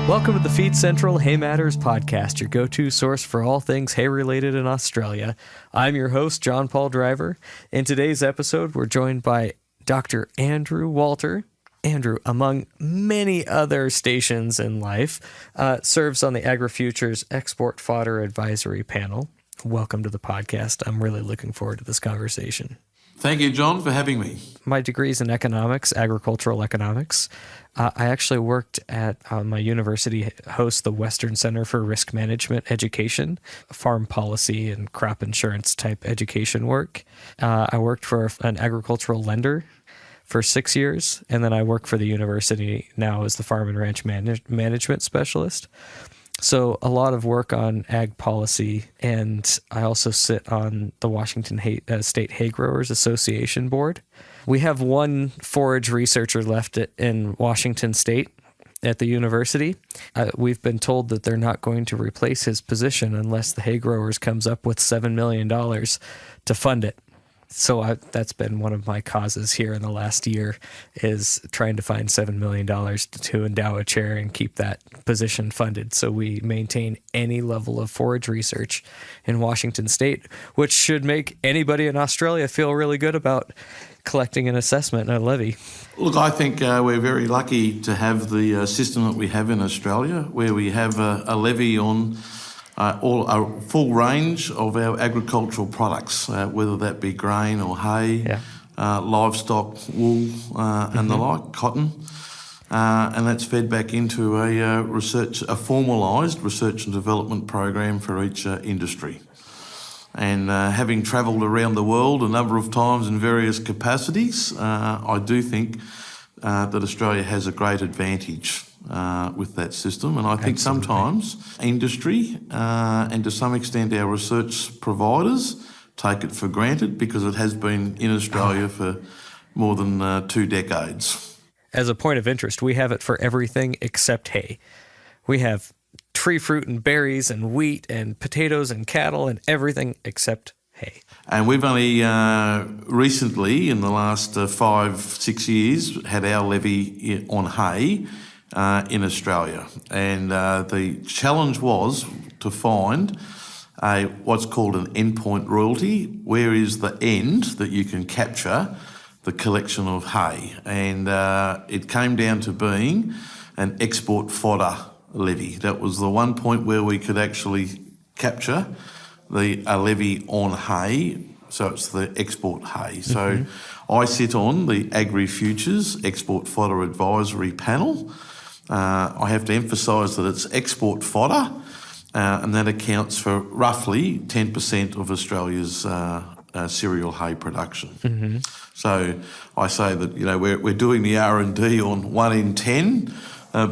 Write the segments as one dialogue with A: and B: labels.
A: Welcome to the Feed Central Hay Matters podcast, your go-to source for all things hay-related in Australia. I'm your host, Jon Paul Driver. In today's episode, we're joined by Dr. Andrew Walter. Andrew, among many other stations in life, serves on the AgriFutures Export Fodder Advisory Panel. Welcome to the podcast. I'm really looking forward to this conversation.
B: Thank you, John, for having me.
A: My degree is in economics, agricultural economics. I actually worked at my university, hosts the Western Center for Risk Management Education, farm policy and crop insurance type education work. I worked for an agricultural lender for 6 years, and then I work for the university now as the farm and ranch management specialist. So a lot of work on ag policy, and I also sit on the Washington State Hay Growers Association board. We have one forage researcher left in Washington State at the university. We've been told that they're not going to replace his position unless the hay growers comes up with $7 million to fund it. So that's been one of my causes here in the last year, is trying to find $7 million to endow a chair and keep that position funded so we maintain any level of forage research in Washington State, which should make anybody in Australia feel really good about collecting an assessment and a levy.
B: Look, I think we're very lucky to have the system that we have in Australia, where we have a levy on a full range of our agricultural products, whether that be grain or hay, livestock, wool, and the like, cotton. And that's fed back into a formalised research and development program for each industry. And having travelled around the world a number of times in various capacities, I do think that Australia has a great advantage with that system. And I think sometimes industry and to some extent our research providers take it for granted because it has been in Australia for more than 2 decades.
A: As a point of interest, we have it for everything except hay. We have tree fruit and berries and wheat and potatoes and cattle and everything except hay.
B: And we've only recently, in the last 5-6 years, had our levy on hay in Australia. And the challenge was to find what's called an endpoint royalty. Where is the end that you can capture the collection of hay? And it came down to being an export fodder levy. That was the one point where we could actually capture a levy on hay, so it's the export hay. So I sit on the AgriFutures Export Fodder Advisory Panel. I have to emphasise that it's export fodder, and that accounts for roughly 10% of Australia's cereal hay production. So I say that we're doing the R&D on 1 in 10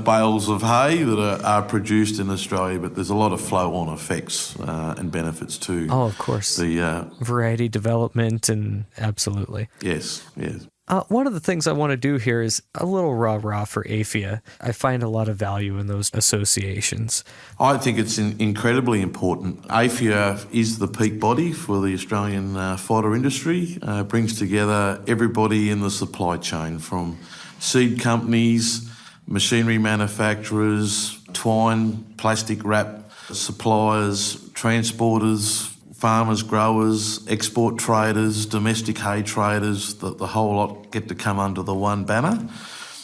B: bales of hay that are produced in Australia, but there's a lot of flow-on effects and benefits too.
A: Oh, of course. The variety development and absolutely.
B: Yes.
A: One of the things I want to do here is a little rah-rah for AFIA. I find a lot of value in those associations.
B: I think it's incredibly important. AFIA is the peak body for the Australian fodder industry. Brings together everybody in the supply chain, from seed companies, machinery manufacturers, twine, plastic wrap suppliers, transporters, farmers, growers, export traders, domestic hay traders, the whole lot get to come under the one banner.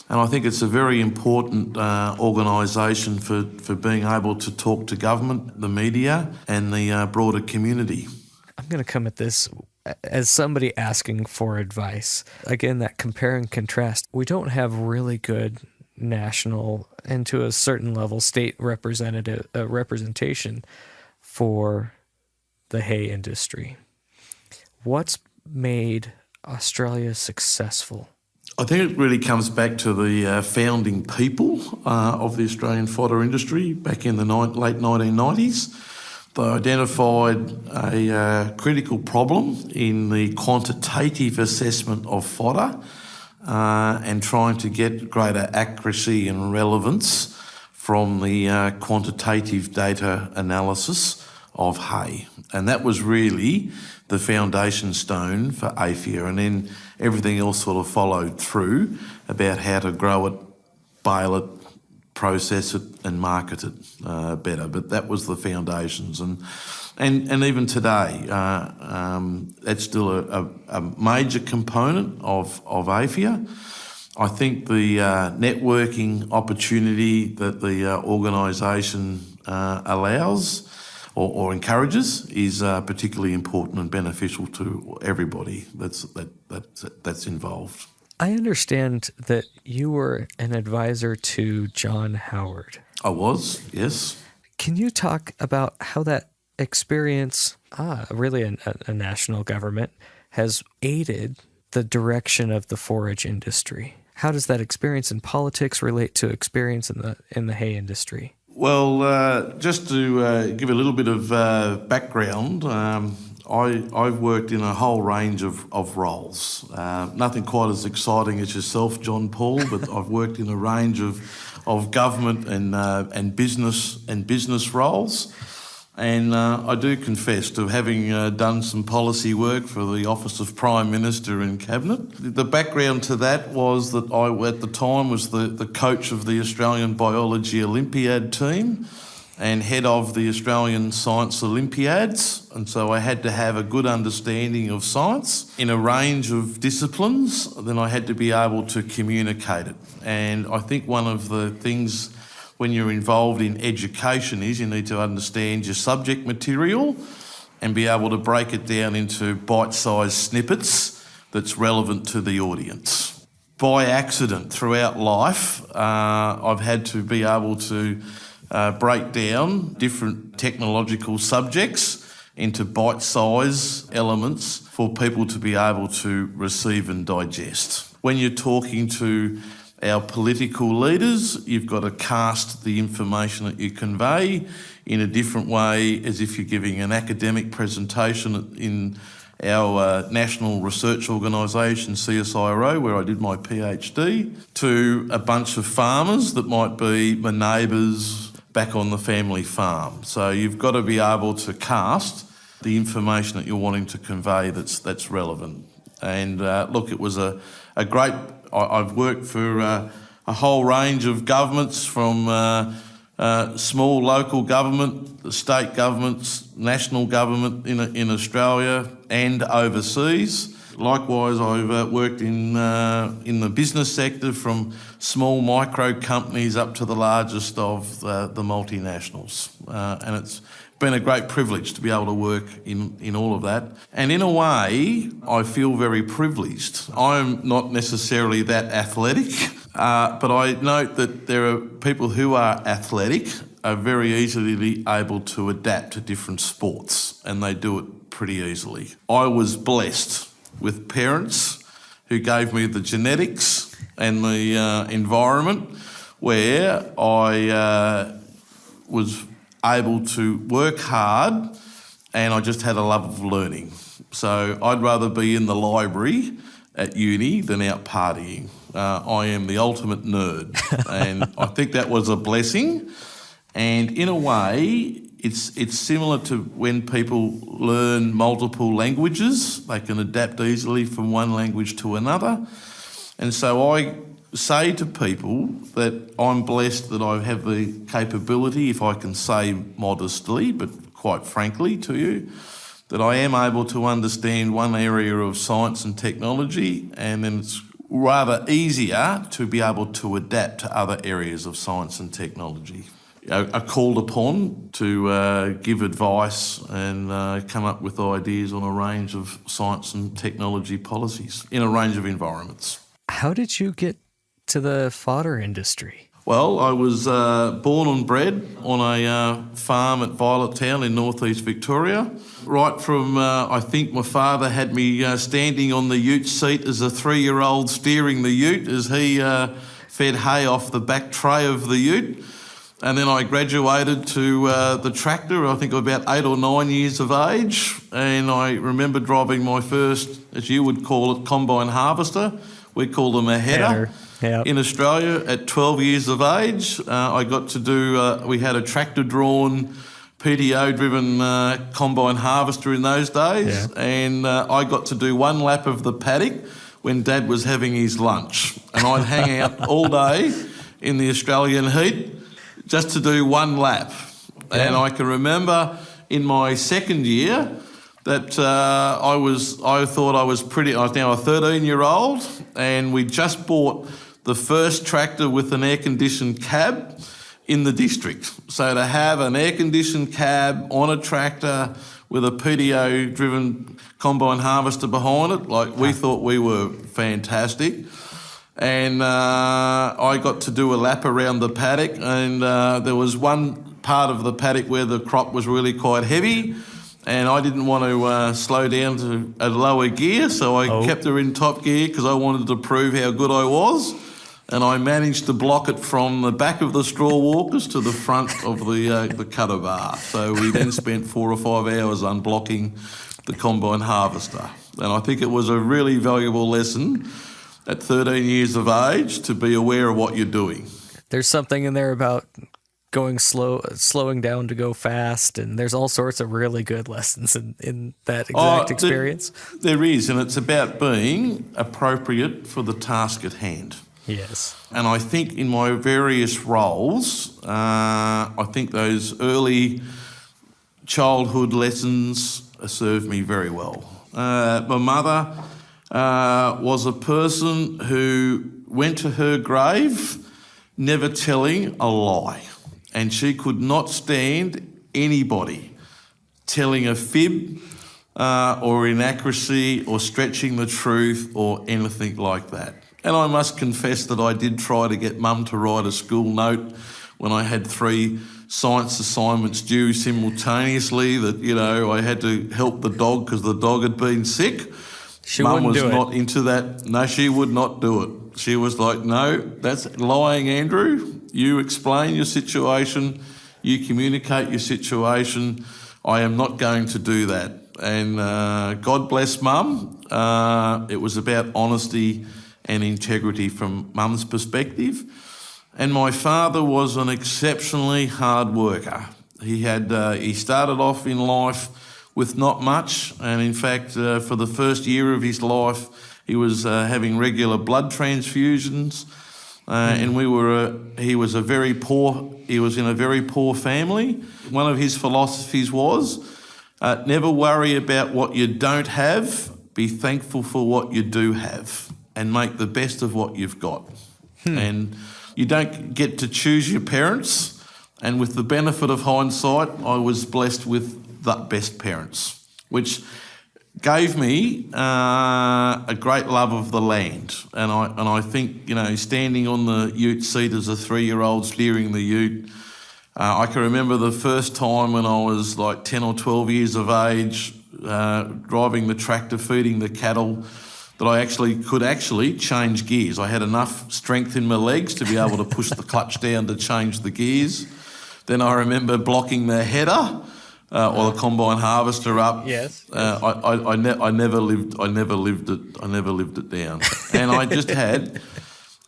B: And I think it's a very important organisation for being able to talk to government, the media and the broader community.
A: I'm going to come at this as somebody asking for advice. Again, that compare and contrast. We don't have really good national and to a certain level state representation for the hay industry. What's made Australia successful?
B: I think it really comes back to the founding people of the Australian fodder industry back in the late 1990s. They identified a critical problem in the quantitative assessment of fodder and trying to get greater accuracy and relevance from the quantitative data analysis of hay. And that was really the foundation stone for AFIA. And then everything else sort of followed through about how to grow it, bale it, process it and market it better. But that was the foundations. And even today, that's still a major component of AFIA. I think the networking opportunity that the organisation allows or encourages is particularly important and beneficial to everybody that's involved.
A: I understand that you were an advisor to John Howard.
B: I was, yes.
A: Can you talk about how that experience, really a national government, has aided the direction of the forage industry? How does that experience in politics relate to experience in the hay industry?
B: Well, just to give a little bit of background, I've worked in a whole range of roles. Nothing quite as exciting as yourself, Jon Paul, but I've worked in a range of government and business roles. And I do confess to having done some policy work for the Office of Prime Minister and Cabinet. The background to that was that I, at the time, was the coach of the Australian Biology Olympiad team and head of the Australian Science Olympiads. And so I had to have a good understanding of science in a range of disciplines. Then I had to be able to communicate it. And I think one of the things when you're involved in education is you need to understand your subject material and be able to break it down into bite-sized snippets that's relevant to the audience. By accident, throughout life, I've had to be able to break down different technological subjects into bite-sized elements for people to be able to receive and digest. When you're talking to our political leaders, you've got to cast the information that you convey in a different way as if you're giving an academic presentation in our national research organisation, CSIRO, where I did my PhD, to a bunch of farmers that might be my neighbours back on the family farm. So you've got to be able to cast the information that you're wanting to convey that's relevant. And look, it was a great... I've worked for a whole range of governments, from small local government, the state governments, national government in Australia and overseas. Likewise, I've worked in the business sector, from small micro companies up to the largest of the multinationals. And it's been a great privilege to be able to work in all of that. And in a way, I feel very privileged. I'm not necessarily that athletic, but I note that there are people who are athletic are very easily able to adapt to different sports, and they do it pretty easily. I was blessed with parents who gave me the genetics and the environment where I was able to work hard, and I just had a love of learning. So I'd rather be in the library at uni than out partying. I am the ultimate nerd, and I think that was a blessing. And in a way, it's similar to when people learn multiple languages. They can adapt easily from one language to another. And so I say to people that I'm blessed that I have the capability, if I can say modestly, but quite frankly to you, that I am able to understand one area of science and technology, and then it's rather easier to be able to adapt to other areas of science and technology. Are called upon to give advice and come up with ideas on a range of science and technology policies in a range of environments.
A: How did you get to the fodder industry?
B: Well, I was born and bred on a farm at Violet Town in northeast Victoria. Right from, I think my father had me standing on the ute seat as a 3-year-old, steering the ute as he fed hay off the back tray of the ute. And then I graduated to the tractor, I think about 8 or 9 years of age. And I remember driving my first, as you would call it, combine harvester. We call them a header. Yep. In Australia at 12 years of age. I got to do, we had a tractor-drawn, PTO-driven combine harvester in those days. Yeah. And I got to do one lap of the paddock when Dad was having his lunch. And I'd hang out all day in the Australian heat just to do one lap.
A: Yeah.
B: And I can remember in my second year that I was now a 13-year-old, and we just bought the first tractor with an air-conditioned cab in the district. So to have an air-conditioned cab on a tractor with a PTO-driven combine harvester behind it, we thought we were fantastic. And I got to do a lap around the paddock, and there was one part of the paddock where the crop was really quite heavy, and I didn't want to slow down to a lower gear, so I kept her in top gear because I wanted to prove how good I was. And I managed to block it from the back of the straw walkers to the front of the cutter bar. So we then spent 4 or 5 hours unblocking the combine harvester. And I think it was a really valuable lesson at 13 years of age to be aware of what you're doing.
A: There's something in there about going slowing down to go fast, and there's all sorts of really good lessons in that exact experience.
B: There is, and it's about being appropriate for the task at hand.
A: Yes.
B: And I think in my various roles, I think those early childhood lessons served me very well. My mother was a person who went to her grave never telling a lie. And she could not stand anybody telling a fib or inaccuracy or stretching the truth or anything like that. And I must confess that I did try to get Mum to write a school note when I had 3 science assignments due simultaneously that, I had to help the dog because the dog had been sick. Mum was not into that. No, she would not do it. She was like, no, that's lying, Andrew. You explain your situation, you communicate your situation. I am not going to do that. And God bless Mum. It was about honesty and integrity from Mum's perspective. And my father was an exceptionally hard worker. He started off in life with not much, and in fact, for the first year of his life, he was having regular blood transfusions. And he was in a very poor family. One of his philosophies was, never worry about what you don't have, be thankful for what you do have, and make the best of what you've got. And you don't get to choose your parents, and with the benefit of hindsight, I was blessed with the best parents, which gave me a great love of the land. And I think, standing on the ute seat as a 3-year-old steering the ute, I can remember the first time when I was like 10 or 12 years of age, driving the tractor, feeding the cattle, that I could change gears. I had enough strength in my legs to be able to push the clutch down to change the gears. Then I remember blocking the header, or the combine harvester up.
A: Yes.
B: I never lived it down. And I just had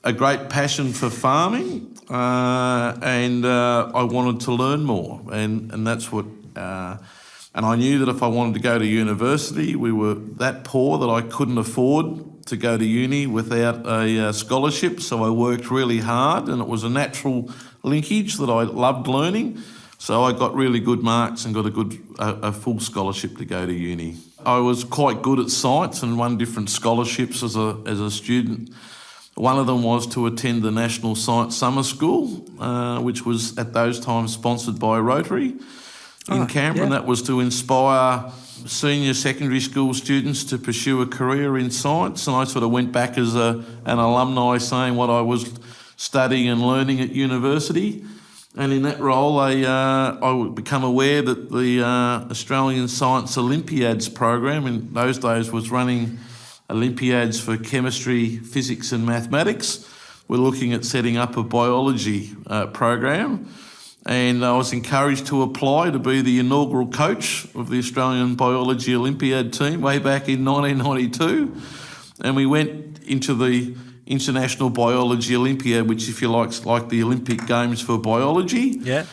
B: a great passion for farming, and I wanted to learn more. And that's what. And I knew that if I wanted to go to university, we were that poor that I couldn't afford to go to uni without a scholarship. So I worked really hard, and it was a natural linkage that I loved learning. So I got really good marks and got a full scholarship to go to uni. I was quite good at science and won different scholarships as a student. One of them was to attend the National Science Summer School, which was at those times sponsored by Rotary in Canberra. And that was to inspire senior secondary school students to pursue a career in science. And I sort of went back as an alumni saying what I was studying and learning at university. And in that role, I would become aware that the Australian Science Olympiads program in those days was running Olympiads for chemistry, physics and mathematics. We're looking at setting up a biology program. And I was encouraged to apply to be the inaugural coach of the Australian Biology Olympiad team way back in 1992. And we went into the International Biology Olympiad, which, if you like the Olympic Games for biology.
A: Yeah.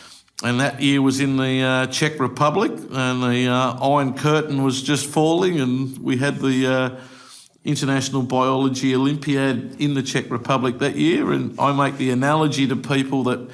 B: And that year was in the Czech Republic, and the Iron Curtain was just falling, and we had the International Biology Olympiad in the Czech Republic that year. And I make the analogy to people that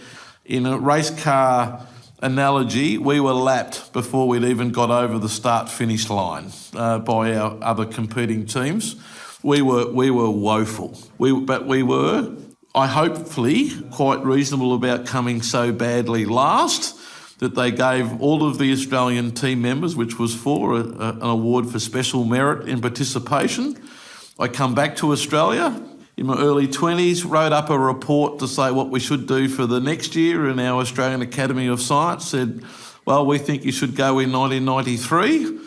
B: in a race car analogy, we were lapped before we'd even got over the start-finish line by our other competing teams. We were woeful. But we were, I hopefully, quite reasonable about coming so badly last that they gave all of the Australian team members, which was an award for special merit in participation. I come back to Australia in my early 20s, wrote up a report to say what we should do for the next year, and our Australian Academy of Science said, well, we think you should go in 1993.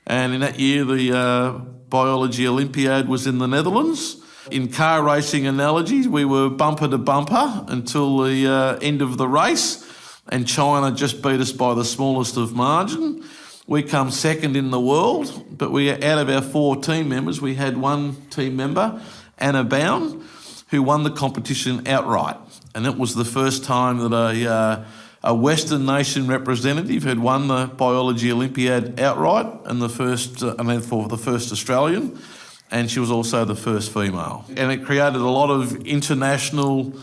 B: And in that year, the Biology Olympiad was in the Netherlands. In car racing analogies, we were bumper to bumper until the end of the race, and China just beat us by the smallest of margin. We come second in the world, but out of our 4 team members, we had one team member, Anna Bown, who won the competition outright. And it was the first time that a Western nation representative had won the Biology Olympiad outright, and for the first Australian, and she was also the first female. And it created a lot of international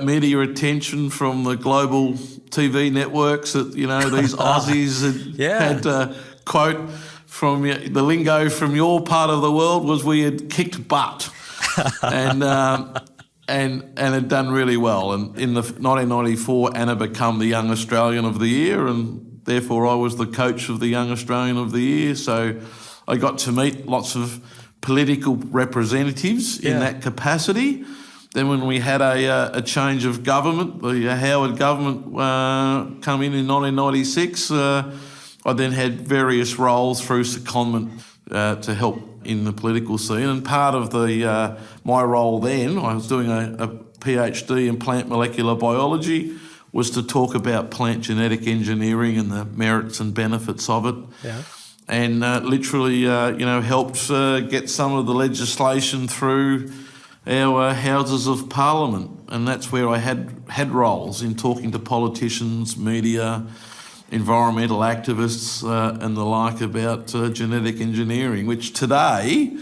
B: media attention from the global TV networks that, these Aussies had quote from the lingo from your part of the world was we had kicked butt and had done really well. And in the 1994, Anna became the Young Australian of the Year, and therefore I was the coach of the Young Australian of the Year. So I got to meet lots of political representatives in that capacity. Then when we had a change of government, the Howard government come in 1996, I then had various roles through secondment to help in the political scene. And part of my role then, I was doing a PhD in plant molecular biology, was to talk about plant genetic engineering and the merits and benefits of it. Yeah. And literally, helped get some of the legislation through our Houses of Parliament, and that's where I had roles in talking to politicians, media, environmental activists and the like about genetic engineering, which today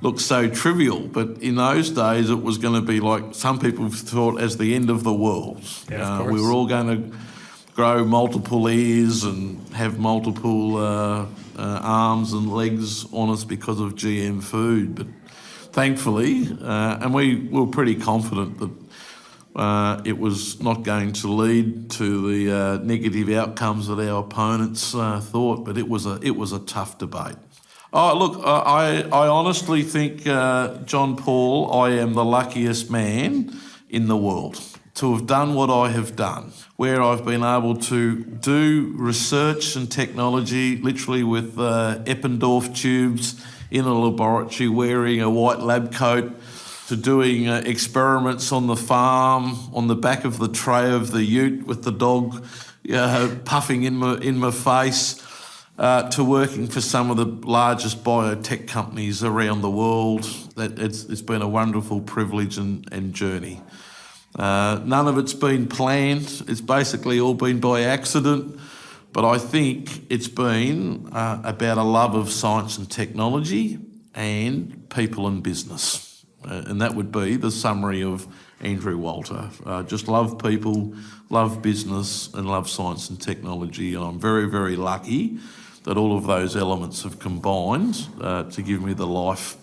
B: looks so trivial, but in those days it was going to be like some people thought as the end of the world.
A: Yeah,
B: we were all going to grow multiple ears and have multiple arms and legs on us because of GM food, but thankfully, and we were pretty confident that it was not going to lead to the negative outcomes that our opponents thought, but it was a tough debate. Oh, look, I honestly think, Jon Paul, I am the luckiest man in the world to have done what I have done, where I've been able to do research and technology, literally with Eppendorf tubes, in a laboratory wearing a white lab coat, to doing experiments on the farm, on the back of the tray of the ute with the dog puffing in my face, to working for some of the largest biotech companies around the world. It's been a wonderful privilege and journey. None of it's been planned. It's basically all been by accident. But I think it's been about a love of science and technology and people and business. And that would be the summary of Andrew Walter. Just love people, love business and love science and technology. And I'm very, very lucky that all of those elements have combined to give me the life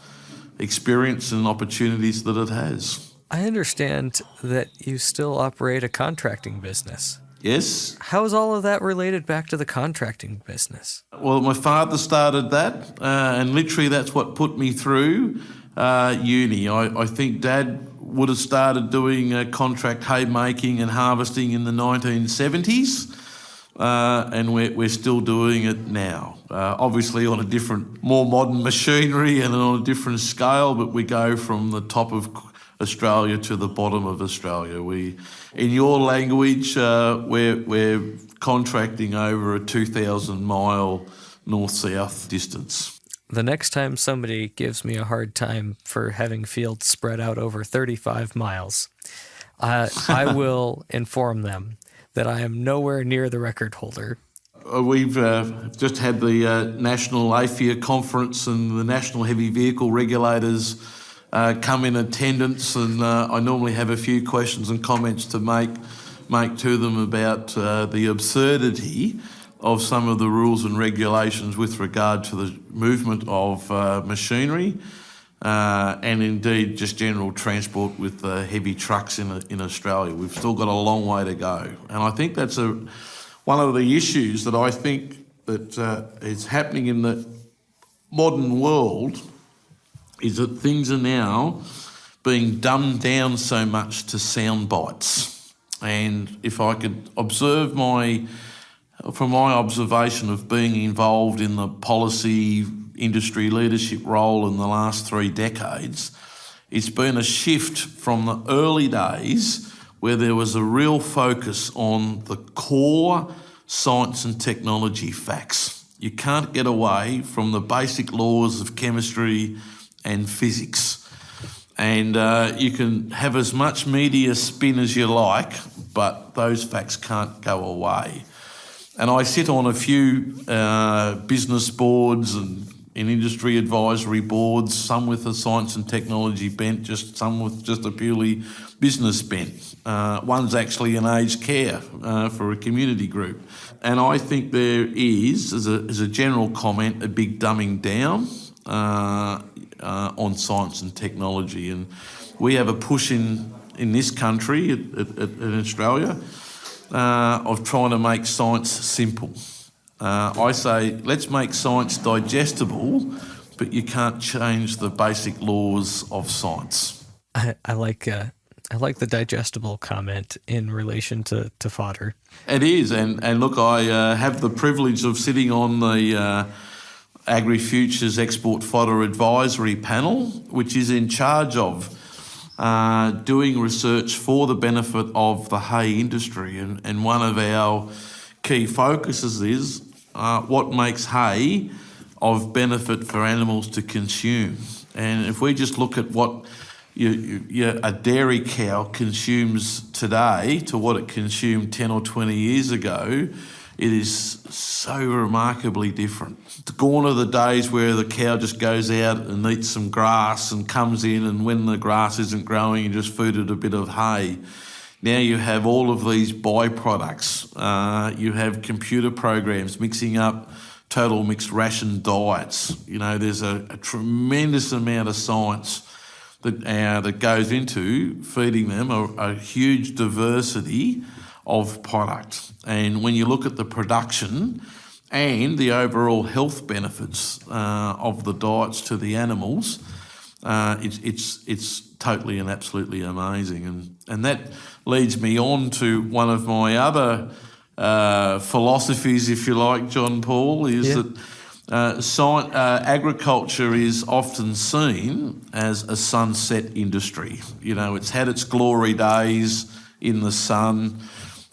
B: experience and opportunities that it has.
A: I understand that you still operate a contracting business.
B: Yes.
A: How is all of that related back to the contracting business?
B: Well, my father started that, and literally that's what put me through uni. I think Dad would have started doing contract hay making and harvesting in the 1970s, and we're still doing it now. Obviously on a different, more modern machinery and on a different scale, but we go from the top of Australia to the bottom of Australia. In your language, we're contracting over a 2,000 mile north-south distance.
A: The next time somebody gives me a hard time for having fields spread out over 35 miles, I will inform them that I am nowhere near the record holder.
B: we've just had the National AFIA conference, and the National Heavy Vehicle Regulators come in attendance, and I normally have a few questions and comments to make to them about the absurdity of some of the rules and regulations with regard to the movement of machinery and indeed just general transport with heavy trucks in Australia. We've still got a long way to go, and I think that's one of the issues that I think that is happening in the modern world, is that things are now being dumbed down so much to sound bites. And if I could observe from my observation of being involved in the policy industry leadership role in the last 3 decades, it's been a shift from the early days where there was a real focus on the core science and technology facts. You can't get away from the basic laws of chemistry and physics. And you can have as much media spin as you like, but those facts can't go away. And I sit on a few business boards and in industry advisory boards, some with a science and technology bent, some with just a purely business bent. One's actually in aged care for a community group. And I think there is, as a general comment, a big dumbing down on science and technology. And we have a push in this country, in Australia, of trying to make science simple. I say, let's make science digestible, but you can't change the basic laws of science.
A: I like the digestible comment in relation to fodder.
B: It is, and look, I have the privilege of sitting on the AgriFutures Export Fodder Advisory Panel, which is in charge of doing research for the benefit of the hay industry. And one of our key focuses is what makes hay of benefit for animals to consume. And if we just look at what a dairy cow consumes today to what it consumed 10 or 20 years ago, it is so remarkably different. It's gone are the days where the cow just goes out and eats some grass and comes in, and when the grass isn't growing, you just feed it a bit of hay. Now you have all of these byproducts. You have computer programs mixing up total mixed ration diets. You know, there's a tremendous amount of science that goes into feeding them a huge diversity of product. And when you look at the production and the overall health benefits of the diets to the animals, it's totally and absolutely amazing. And that leads me on to one of my other philosophies, if you like, Jon Paul, is that agriculture is often seen as a sunset industry. You know, it's had its glory days in the sun.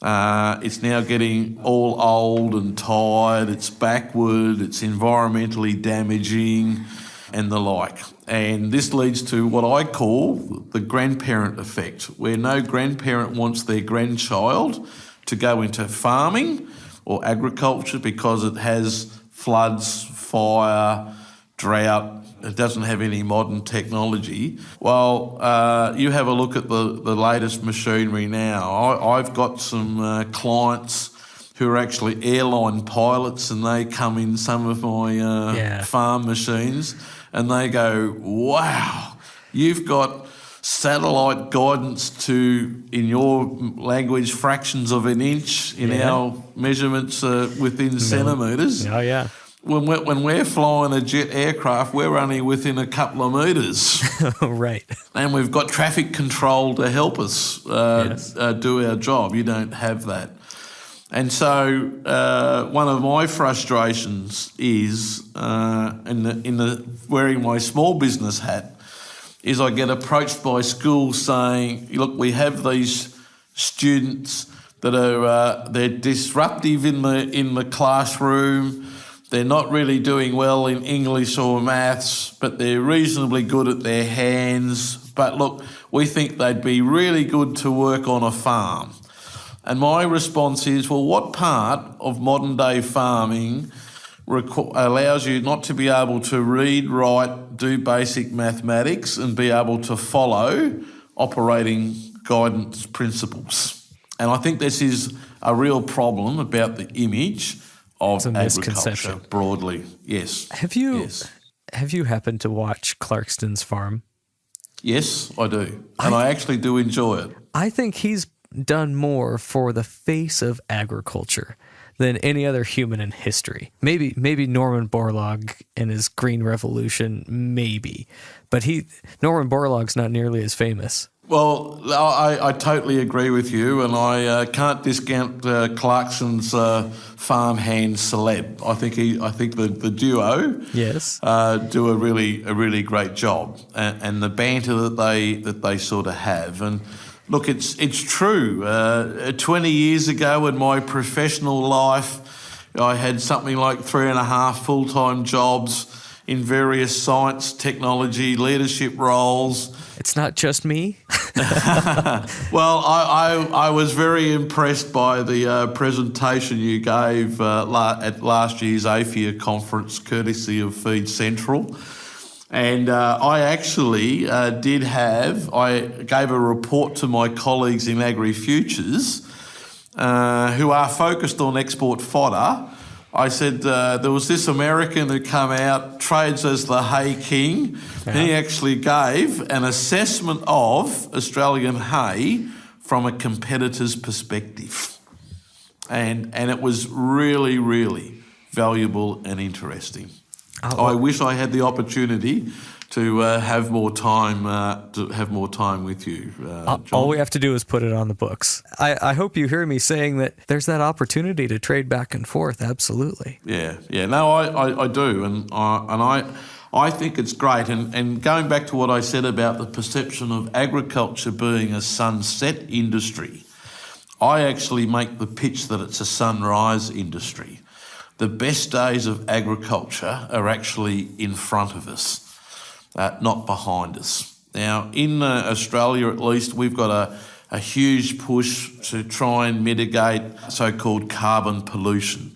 B: It's now getting all old and tired. It's backward. It's environmentally damaging and the like. And this leads to what I call the grandparent effect, where no grandparent wants their grandchild to go into farming or agriculture because it has floods, fire, drought. It doesn't have any modern technology. Well, you have a look at the latest machinery now. I've got some clients who are actually airline pilots, and they come in some of my farm machines, and they go, wow, you've got satellite guidance to, in your language, fractions of an inch in our measurements within centimetres.
A: Oh, yeah.
B: When we're flying a jet aircraft, we're only within a couple of metres.
A: Right.
B: And we've got traffic control to help us do our job. You don't have that. And so one of my frustrations is, wearing my small business hat, is I get approached by schools saying, look, we have these students that are they're disruptive in the classroom. They're not really doing well in English or maths, but they're reasonably good at their hands. But look, we think they'd be really good to work on a farm. And my response is, well, what part of modern day farming allows you not to be able to read, write, do basic mathematics and be able to follow operating guidance principles? And I think this is a real problem about the image of agriculture broadly. Yes.
A: Have you happened to watch Clarkston's Farm?
B: Yes, I do. And I actually do enjoy it.
A: I think he's done more for the face of agriculture than any other human in history. Maybe Norman Borlaug in his Green Revolution, maybe. But Norman Borlaug's not nearly as famous.
B: Well, I totally agree with you, and I can't discount Clarkson's farmhand celeb. I think the duo do a really great job, and the banter that they sort of have. And look, it's true. 20 years ago in my professional life, I had something like 3.5 full-time jobs in various science, technology, leadership roles.
A: It's not just me.
B: Well, I was very impressed by the presentation you gave at last year's AFIA conference, courtesy of Feed Central. And I actually I gave a report to my colleagues in AgriFutures who are focused on export fodder. I said there was this American who come out, trades as the hay king. Yeah. He actually gave an assessment of Australian hay from a competitor's perspective. And it was really, really valuable and interesting. I wish I had the opportunity to have more time with you, John.
A: All we have to do is put it on the books. I hope you hear me saying that there's that opportunity to trade back and forth. Absolutely.
B: Yeah. No, I do, and I think it's great. And going back to what I said about the perception of agriculture being a sunset industry, I actually make the pitch that it's a sunrise industry. The best days of agriculture are actually in front of us, not behind us. Now, in Australia at least, we've got a huge push to try and mitigate so-called carbon pollution.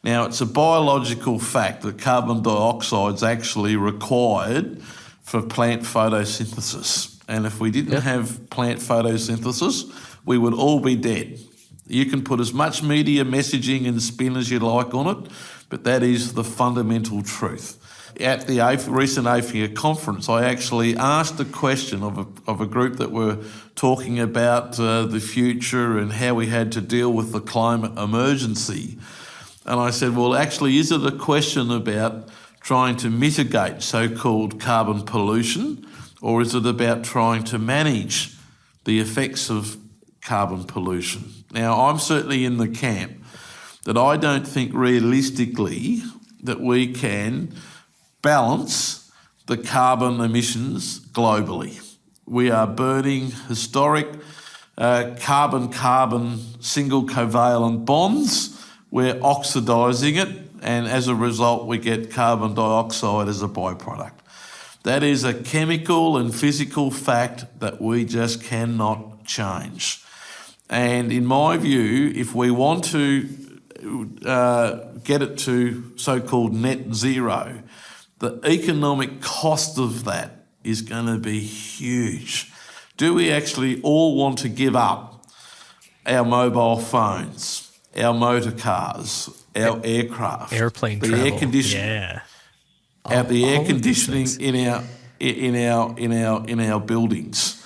B: Now, it's a biological fact that carbon dioxide is actually required for plant photosynthesis. And if we didn't have plant photosynthesis, we would all be dead. You can put as much media messaging and spin as you like on it, but that is the fundamental truth. At the recent AFIA conference, I actually asked a question of a group that were talking about the future and how we had to deal with the climate emergency. And I said, well, actually, is it a question about trying to mitigate so-called carbon pollution, or is it about trying to manage the effects of carbon pollution? Now, I'm certainly in the camp that I don't think realistically that we can balance the carbon emissions globally. We are burning historic carbon single covalent bonds. We're oxidising it, and as a result, we get carbon dioxide as a byproduct. That is a chemical and physical fact that we just cannot change. And in my view, if we want to get it to so-called net zero, the economic cost of that is going to be huge. Do we actually all want to give up our mobile phones, our motor cars, our aircraft,
A: airplane
B: the
A: travel,
B: air conditioning, the air conditioning in our buildings?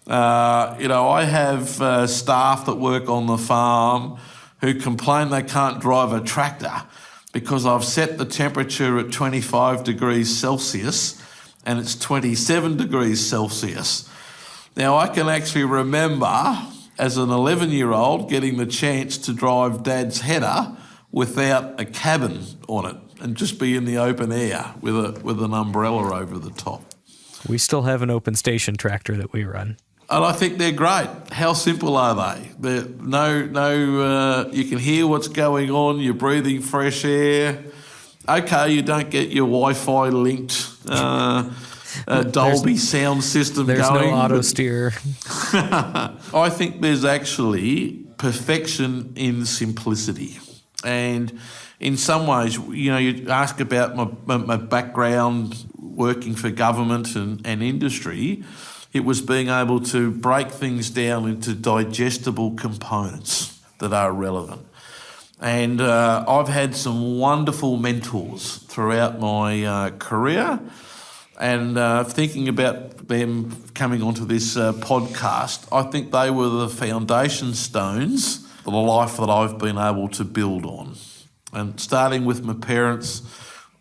B: I have staff that work on the farm who complain they can't drive a tractor because I've set the temperature at 25 degrees Celsius and it's 27 degrees Celsius. Now, I can actually remember as an 11-year-old getting the chance to drive Dad's header without a cabin on it and just be in the open air with an umbrella over the top.
A: We still have an open station tractor that we run.
B: And I think they're great. How simple are they? You can hear what's going on, you're breathing fresh air. Okay, you don't get your Wi-Fi linked Dolby sound system
A: there's
B: going.
A: There's no auto steer.
B: I think there's actually perfection in simplicity. And in some ways, you ask about my background working for government and industry. It was being able to break things down into digestible components that are relevant. And I've had some wonderful mentors throughout my career. And thinking about them coming onto this podcast, I think they were the foundation stones for the life that I've been able to build on. And starting with my parents,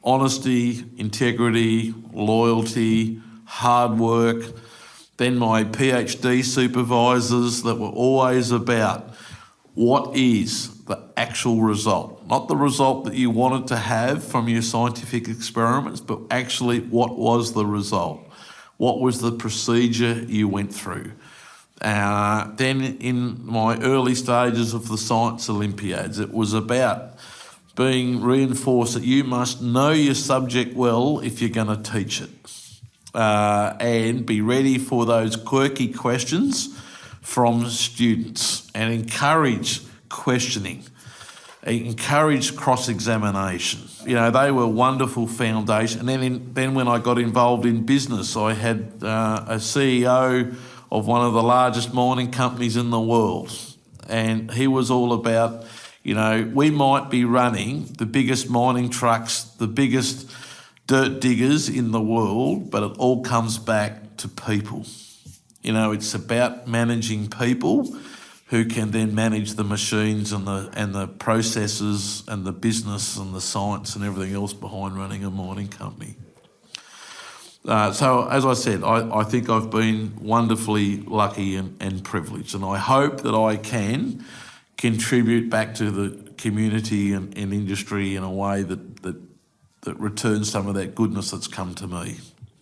B: honesty, integrity, loyalty, hard work. Then my PhD supervisors that were always about what is the actual result, not the result that you wanted to have from your scientific experiments, but actually what was the result? What was the procedure you went through? Then in my early stages of the Science Olympiads, it was about being reinforced that you must know your subject well if you're going to teach it. And be ready for those quirky questions from students and encourage questioning, encourage cross-examination. They were wonderful foundation. And then when I got involved in business, I had a CEO of one of the largest mining companies in the world. And he was all about, we might be running the biggest mining trucks, the biggest dirt diggers in the world, but it all comes back to people. It's about managing people who can then manage the machines and the processes and the business and the science and everything else behind running a mining company. So as I said, I think I've been wonderfully lucky and privileged, and I hope that I can contribute back to the community and industry in a way that returns some of that goodness that's come to me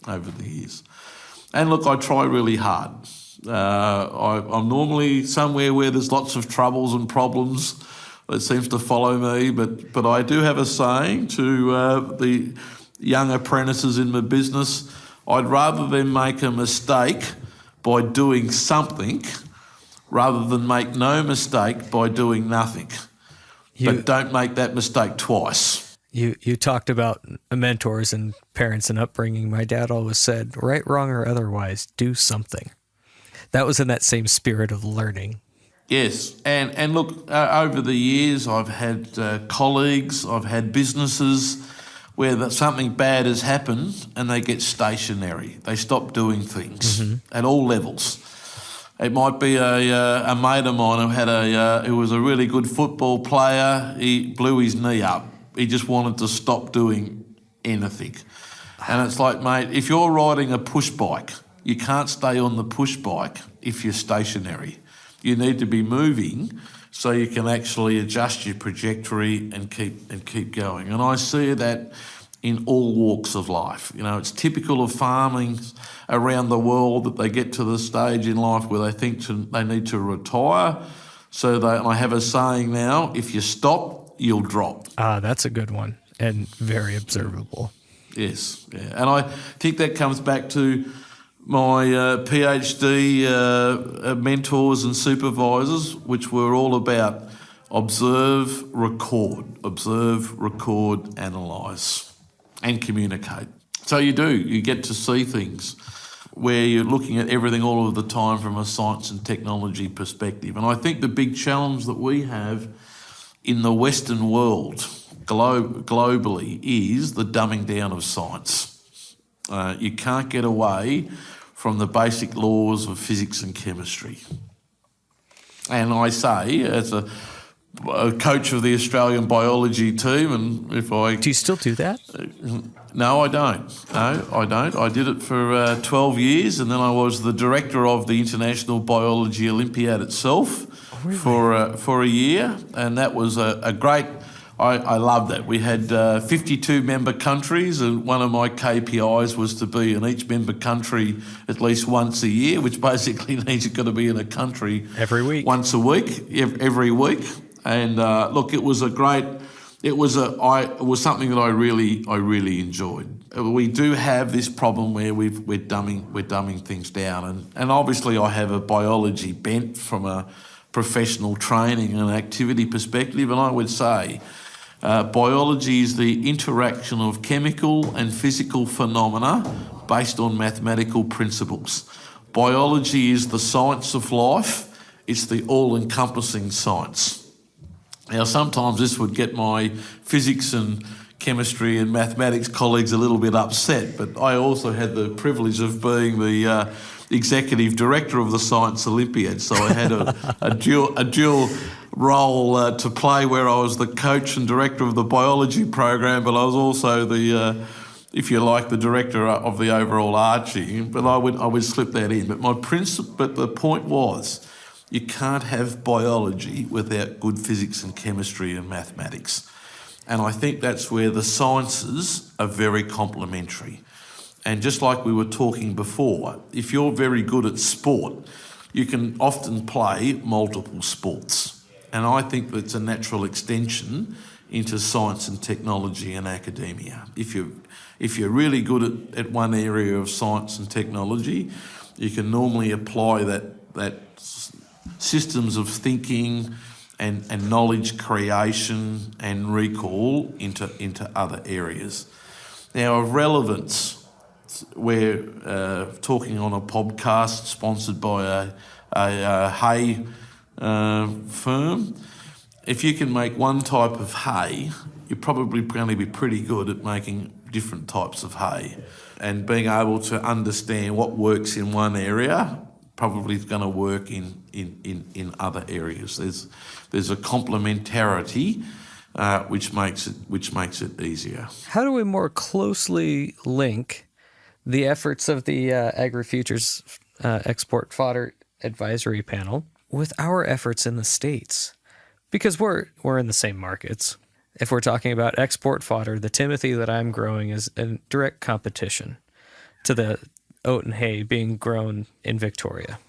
B: over the years. And look, I try really hard. I'm normally somewhere where there's lots of troubles and problems that seems to follow me, but I do have a saying to the young apprentices in my business: I'd rather them make a mistake by doing something rather than make no mistake by doing nothing. But don't make that mistake twice.
A: You talked about mentors and parents and upbringing. My dad always said, right, wrong, or otherwise, do something. That was in that same spirit of learning.
B: Yes, and look, over the years, I've had colleagues, I've had businesses where something bad has happened and they get stationary. They stop doing things at all levels. It might be a mate of mine who was a really good football player. He blew his knee up. He just wanted to stop doing anything. And it's like, mate, if you're riding a push bike, you can't stay on the push bike if you're stationary. You need to be moving so you can actually adjust your trajectory and keep going. And I see that in all walks of life. It's typical of farming around the world that they get to the stage in life where they think they need to retire. And I have a saying now: if you stop, you'll drop.
A: That's a good one and very observable.
B: Yes, yeah. And I think that comes back to my PhD mentors and supervisors, which were all about observe, record, analyse, and communicate. So you get to see things where you're looking at everything all of the time from a science and technology perspective. And I think the big challenge that we have in the Western world globally is the dumbing down of science. You can't get away from the basic laws of physics and chemistry. And I say, as a coach of the Australian biology team, and
A: Do you still do that?
B: No, I don't. No, I don't. I did it for 12 years, and then I was the director of the International Biology Olympiad itself. Really? For a year, and that was a great. I loved that. We had 52 member countries, and one of my KPIs was to be in each member country at least once a year, which basically means you've got to be in a country
A: every week,
B: once a week, every week. And look, it was something that I really enjoyed. We do have this problem where we're dumbing things down, and obviously I have a biology bent from a professional training and activity perspective, and I would say biology is the interaction of chemical and physical phenomena based on mathematical principles. Biology is the science of life. It's the all-encompassing science. Now, sometimes this would get my physics and chemistry and mathematics colleagues a little bit upset, but I also had the privilege of being the executive director of the Science Olympiad, so I had a dual role to play, where I was the coach and director of the biology program, but I was also the, if you like, the director of the overall arching. But I would slip that in. But the point was, you can't have biology without good physics and chemistry and mathematics. And I think that's where the sciences are very complementary. And just like we were talking before, if you're very good at sport, you can often play multiple sports. And I think that's a natural extension into science and technology and academia. If you're really good at one area of science and technology, you can normally apply that systems of thinking and knowledge creation and recall into other areas. Now, of relevance, we're talking on a podcast sponsored by a hay firm. If you can make one type of hay, you're probably going to be pretty good at making different types of hay. And being able to understand what works in one area probably is going to work in other areas. There's a complementarity which makes it easier.
A: How do we more closely link the efforts of the Agri-Futures Export Fodder Advisory Panel with our efforts in the States? Because we're in the same markets. If we're talking about export fodder, the Timothy that I'm growing is in direct competition to the oat and hay being grown in Victoria.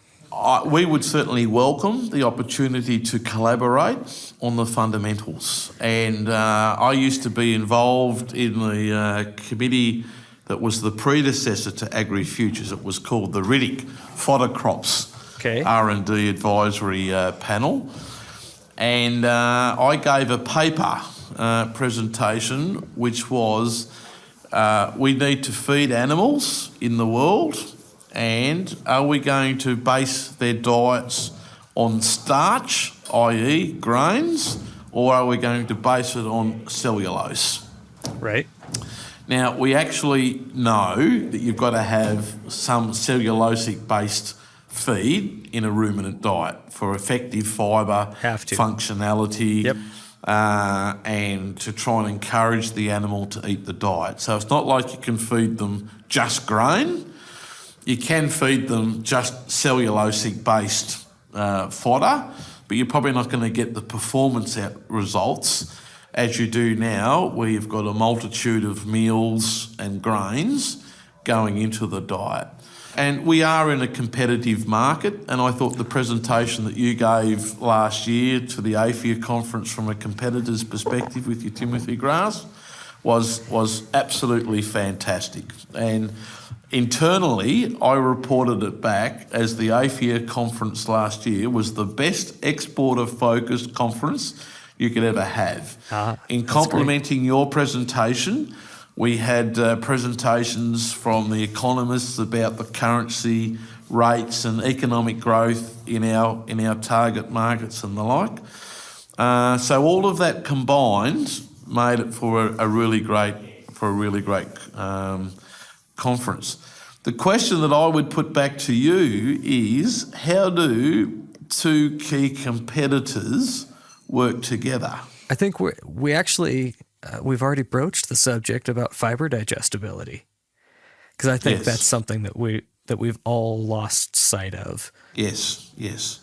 B: We would certainly welcome the opportunity to collaborate on the fundamentals. And I used to be involved in the committee that was the predecessor to Agri-Futures. It was called the RIDIC, Fodder Crops R&D Advisory Panel. And I gave a paper presentation which was we need to feed animals in the world, and are we going to base their diets on starch, i.e. grains, or are we going to base it on cellulose?
A: Right.
B: Now, we actually know that you've got to have some cellulosic-based feed in a ruminant diet for effective fibre, functionality, and to try and encourage the animal to eat the diet. So it's not like you can feed them just grain. You can feed them just cellulosic-based fodder, but you're probably not going to get the performance results as you do now, where you've got a multitude of meals and grains going into the diet. And we are in a competitive market, and I thought the presentation that you gave last year to the AFIA conference from a competitor's perspective with your Timothy grass was absolutely fantastic. And internally, I reported it back as the AFIA conference last year was the best exporter-focused conference you could ever have. In complementing your presentation, we had presentations from the economists about the currency rates and economic growth in our target markets and the like. So all of that combined made it for a really great conference. The question that I would put back to you is, how do two key competitors work together?
A: I think we actually we've already broached the subject about fiber digestibility, because I think that's something that we've all lost sight of.
B: Yes,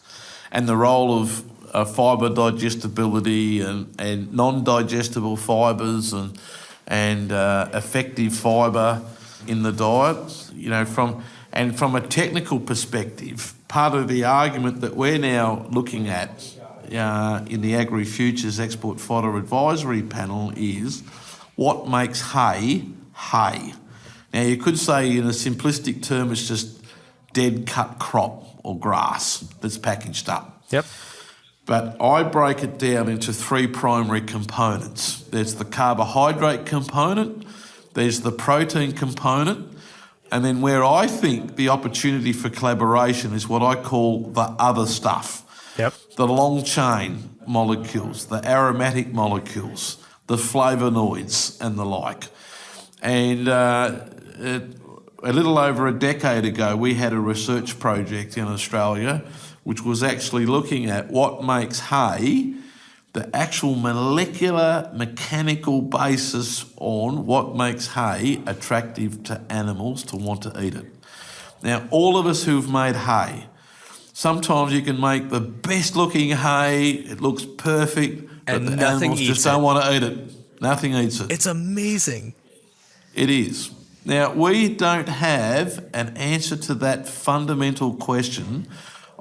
B: and the role of fibre digestibility and non-digestible fibres and effective fibre in the diet. You know, from a technical perspective, part of the argument that we're now looking at in the Agri-Futures Export Fodder Advisory Panel is what makes hay hay. Now, you could say in a simplistic term it's just dead cut crop or grass that's packaged up.
A: Yep.
B: But I break it down into three primary components. There's the carbohydrate component, there's the protein component, and then where I think the opportunity for collaboration is what I call the other stuff.
A: Yep.
B: The long chain molecules, the aromatic molecules, the flavonoids and the like. And a little over a decade ago, we had a research project in Australia which was actually looking at what makes hay, the actual molecular mechanical basis on what makes hay attractive to animals to want to eat it. Now, all of us who've made hay, sometimes you can make the best looking hay, it looks perfect, but the animals just don't want to eat it. Nothing eats it.
A: It's amazing.
B: It is. Now, we don't have an answer to that fundamental question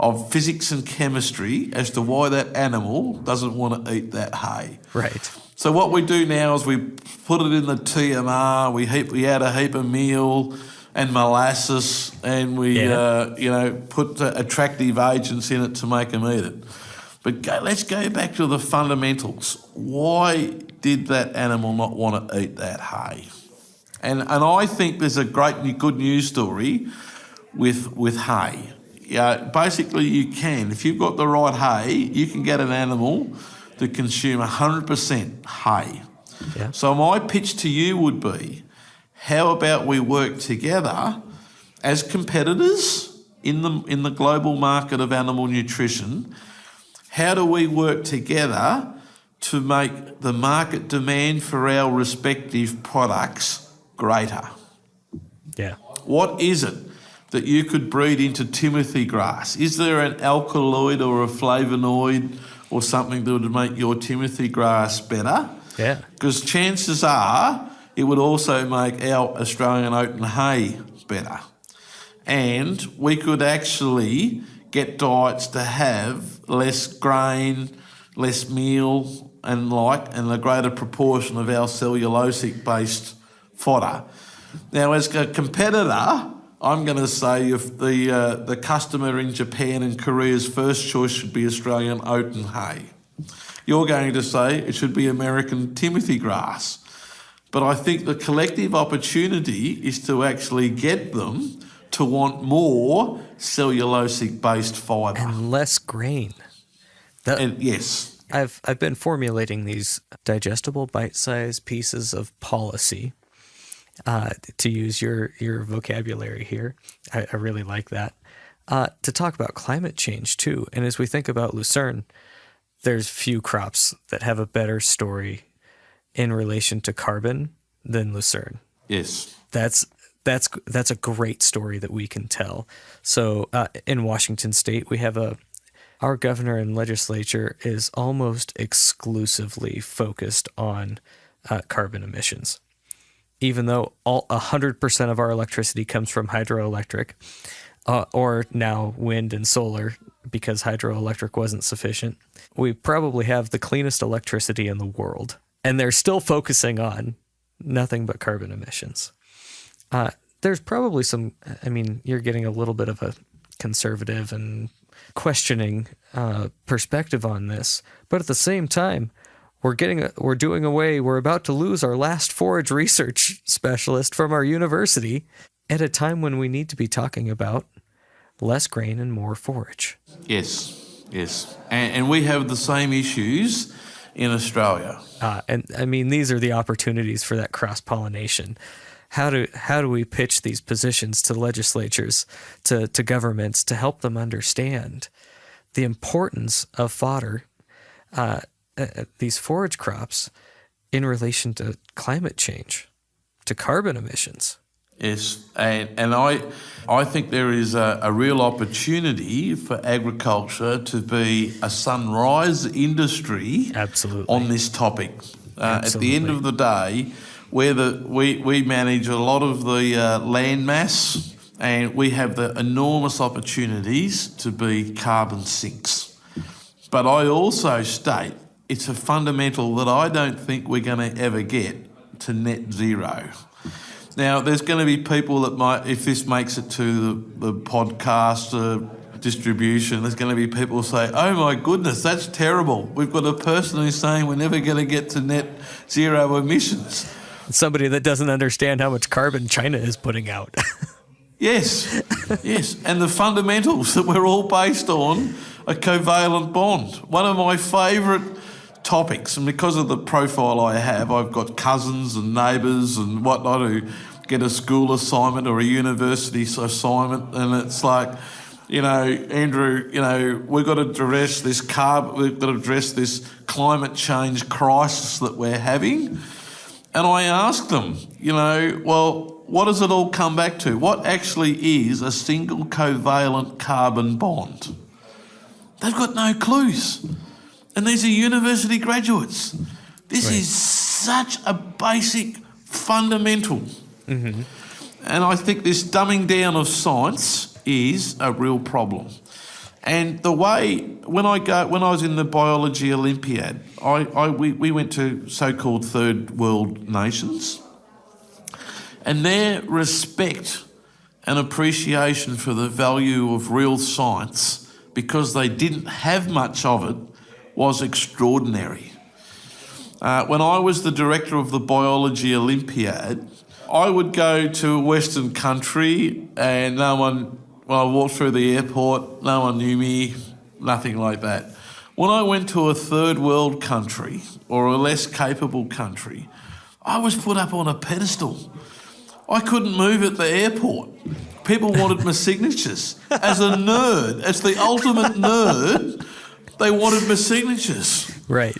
B: of physics and chemistry as to why that animal doesn't want to eat that hay.
A: Right.
B: So what we do now is we put it in the TMR, we add a heap of meal and molasses, and we put attractive agents in it to make them eat it. But let's go back to the fundamentals. Why did that animal not want to eat that hay? And I think there's a good news story with hay. Basically you can, if you've got the right hay, you can get an animal to consume 100% hay.
A: Yeah.
B: So my pitch to you would be, how about we work together as competitors in the global market of animal nutrition? How do we work together to make the market demand for our respective products greater?
A: Yeah.
B: What is it that you could breed into Timothy grass? Is there an alkaloid or a flavonoid or something that would make your Timothy grass better?
A: Yeah.
B: Because chances are it would also make our Australian oat and hay better. And we could actually get diets to have less grain, less meal and a greater proportion of our cellulosic-based fodder. Now, as a competitor, I'm going to say if the customer in Japan and Korea's first choice should be Australian oat and hay, you're going to say it should be American Timothy grass. But I think the collective opportunity is to actually get them to want more cellulosic-based fibre.
A: And less grain.
B: Yes.
A: I've been formulating these digestible bite-sized pieces of policy, to use your vocabulary here. I really like that. To talk about climate change too. And as we think about lucerne, there's few crops that have a better story in relation to carbon than lucerne.
B: Yes.
A: That's a great story that we can tell. So in Washington State, we have our governor and legislature is almost exclusively focused on carbon emissions. Even though 100% of our electricity comes from hydroelectric, or now wind and solar, because hydroelectric wasn't sufficient, we probably have the cleanest electricity in the world. And they're still focusing on nothing but carbon emissions. There's probably you're getting a little bit of a conservative and questioning perspective on this, but at the same time, we're about to lose our last forage research specialist from our university at a time when we need to be talking about less grain and more forage.
B: Yes. And we have the same issues in Australia.
A: These are the opportunities for that cross-pollination. How do we pitch these positions to legislatures, to governments, to help them understand the importance of fodder, these forage crops, in relation to climate change, to carbon emissions?
B: Yes, and I think there is a real opportunity for agriculture to be a sunrise industry.
A: Absolutely.
B: On this topic. At the end of the day, we manage a lot of the land mass, and we have the enormous opportunities to be carbon sinks. But I also state it's a fundamental that I don't think we're going to ever get to net zero. Now, there's going to be people that might, if this makes it to the podcast, distribution, there's going to be people who say, oh my goodness, that's terrible. We've got a person who's saying we're never going to get to net zero emissions.
A: Somebody that doesn't understand how much carbon China is putting out.
B: Yes, yes. And the fundamentals that we're all based on a covalent bond. One of my favourite topics, and because of the profile I have, I've got cousins and neighbours and whatnot who get a school assignment or a university assignment, and it's like, Andrew, we've got to address this climate change crisis that we're having. And I ask them, well, what does it all come back to? What actually is a single covalent carbon bond? They've got no clues. And these are university graduates. This is such a basic fundamental. Mm-hmm. And I think this dumbing down of science is a real problem. And the way, when I was in the biology Olympiad, we went to so-called third world nations, and their respect and appreciation for the value of real science, because they didn't have much of it, was extraordinary. When I was the director of the biology Olympiad, I would go to a Western country and when I walked through the airport, no one knew me, nothing like that. When I went to a third world country or a less capable country, I was put up on a pedestal. I couldn't move at the airport. People wanted my signatures. As a nerd, as the ultimate nerd, they wanted my signatures.
A: Right.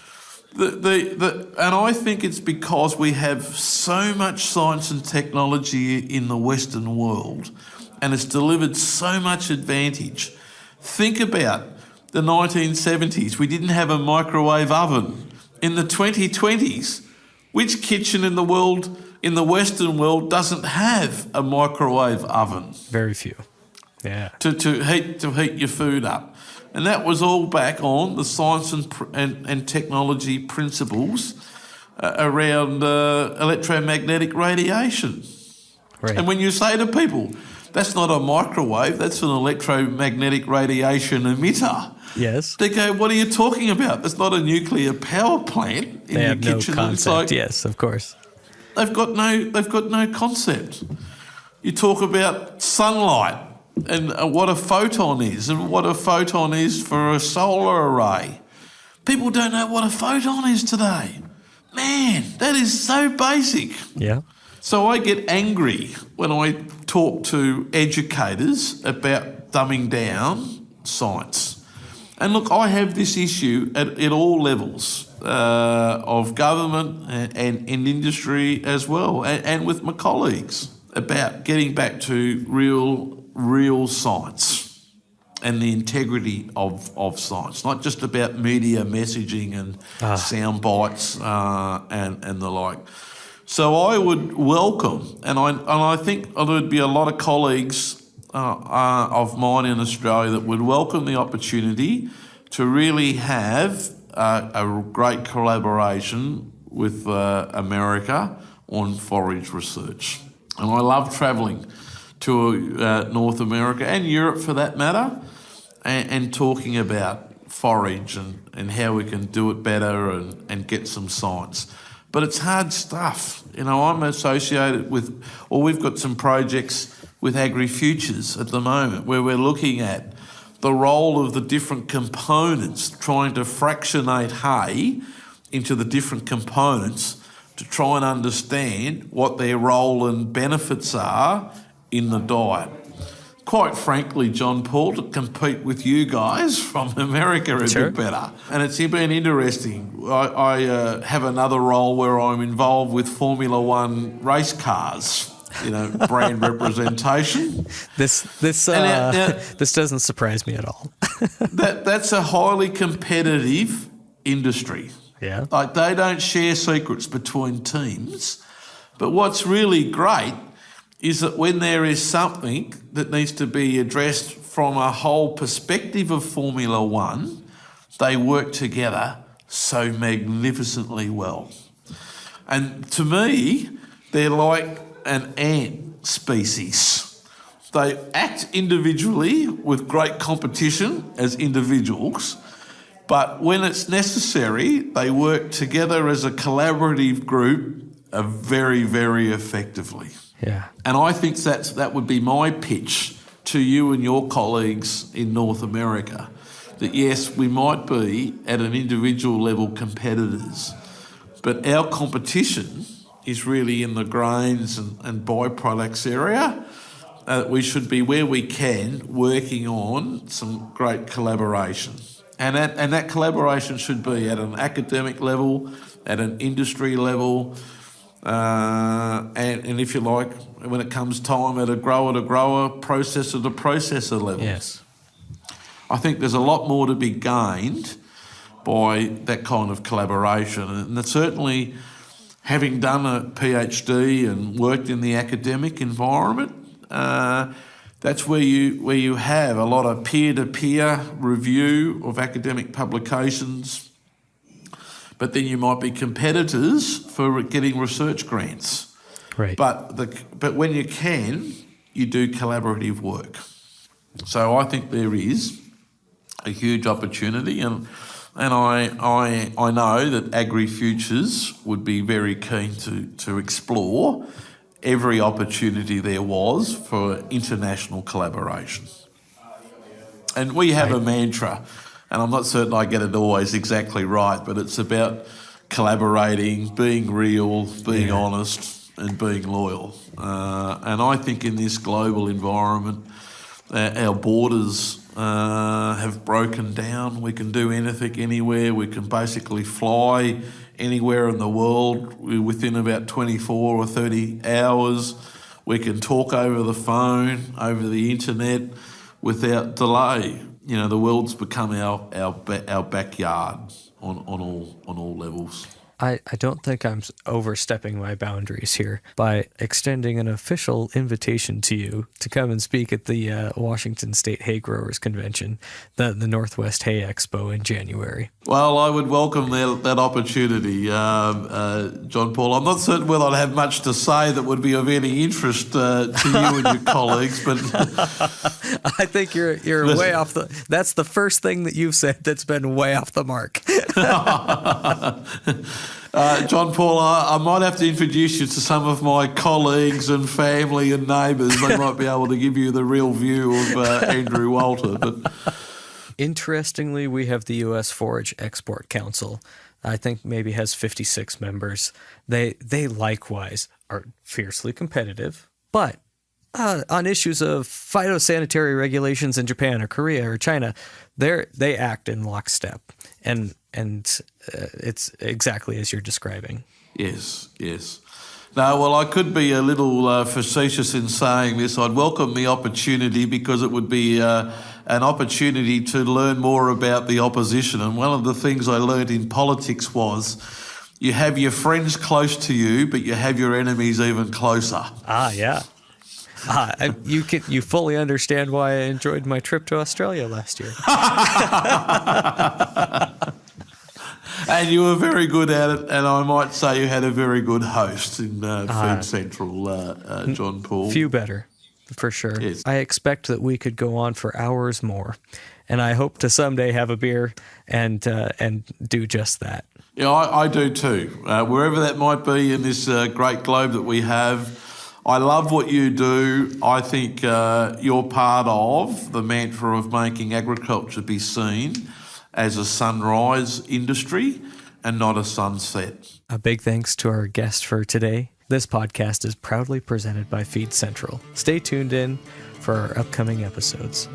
B: And I think it's because we have so much science and technology in the Western world, and it's delivered so much advantage. Think about the 1970s. We didn't have a microwave oven. In the 2020s, which kitchen in the world, in the Western world, doesn't have a microwave oven?
A: Very few. Yeah.
B: To heat your food up. And that was all back on the science and technology principles around electromagnetic radiation.
A: Right.
B: And when you say to people, that's not a microwave, that's an electromagnetic radiation emitter.
A: Yes.
B: They go, what are you talking about? That's not a nuclear power plant in your kitchen.
A: No concept.
B: It's like,
A: yes, of course.
B: They've got no concept. You talk about sunlight and what a photon is and what a photon is for a solar array. People don't know what a photon is today. Man, that is so basic.
A: Yeah.
B: So I get angry when I talk to educators about dumbing down science. And look, I have this issue at all levels of government and industry as well, and with my colleagues, about getting back to real science and the integrity of science, not just about media messaging and sound bites and the like. So I would welcome, and I think there would be a lot of colleagues of mine in Australia that would welcome the opportunity to really have a great collaboration with America on forage research. And I love travelling to North America and Europe for that matter, and talking about forage and how we can do it better and get some science. But it's hard stuff. I'm associated with, or we've got some projects with AgriFutures at the moment where we're looking at the role of the different components, trying to fractionate hay into the different components to try and understand what their role and benefits are in the diet. Quite frankly, Jon Paul, to compete with you guys from America a bit better. And it's been interesting. I have another role where I'm involved with Formula One race cars, brand representation.
A: This doesn't surprise me at all.
B: That's a highly competitive industry.
A: Yeah.
B: Like, they don't share secrets between teams. But what's really great is that when there is something that needs to be addressed from a whole perspective of Formula One, they work together so magnificently well. And to me, they're like an ant species. They act individually with great competition as individuals, but when it's necessary, they work together as a collaborative group very, very effectively.
A: Yeah.
B: And I think that would be my pitch to you and your colleagues in North America, that yes, we might be at an individual level competitors, but our competition is really in the grains and byproducts area. We should be, where we can, working on some great collaboration. And that collaboration should be at an academic level, at an industry level, and if you like, when it comes time, at a grower-to-grower, processor-to-processor level.
A: Yes.
B: I think there's a lot more to be gained by that kind of collaboration. And certainly, having done a PhD and worked in the academic environment, that's where you have a lot of peer-to-peer review of academic publications, but then you might be competitors for getting research grants.
A: Right.
B: But when you can, you do collaborative work. So I think there is a huge opportunity, and I know that AgriFutures would be very keen to explore every opportunity there was for international collaboration. And we have a mantra, and I'm not certain I get it always exactly right, but it's about collaborating, being real, being honest, and being loyal. And I think in this global environment, our borders have broken down. We can do anything, anywhere. We can basically fly anywhere in the world within about 24 or 30 hours. We can talk over the phone, over the internet, without delay. You know, the world's become our backyard on all levels.
A: I don't think I'm overstepping my boundaries here by extending an official invitation to you to come and speak at the Washington State Hay Growers Convention, the Northwest Hay Expo in January.
B: Well, I would welcome that opportunity, Jon Paul. I'm not certain whether I'd have much to say that would be of any interest to you and your colleagues, but
A: I think you're way off the. That's the first thing that you've said that's been way off the mark.
B: Jon Paul, I might have to introduce you to some of my colleagues and family and neighbours. They might be able to give you the real view of Andrew Walter. But
A: interestingly, we have the U.S. Forage Export Council. I think maybe has 56 members. They likewise are fiercely competitive, but on issues of phytosanitary regulations in Japan or Korea or China, they act in lockstep, and it's exactly as you're describing.
B: Yes. No, well, I could be a little facetious in saying this. I'd welcome the opportunity because it would be an opportunity to learn more about the opposition. And one of the things I learned in politics was you have your friends close to you, but you have your enemies even closer.
A: Yeah. You fully understand why I enjoyed my trip to Australia last year.
B: And you were very good at it, and I might say you had a very good host in Food Central, Jon Paul.
A: Few better, for sure.
B: Yes.
A: I expect that we could go on for hours more, and I hope to someday have a beer and do just that.
B: Yeah, I do too. Wherever that might be in this great globe that we have, I love what you do. I think you're part of the mantra of making agriculture be seen as a sunrise industry and not a sunset.
A: A big thanks to our guest for today. This podcast is proudly presented by Feed Central. Stay tuned in for our upcoming episodes.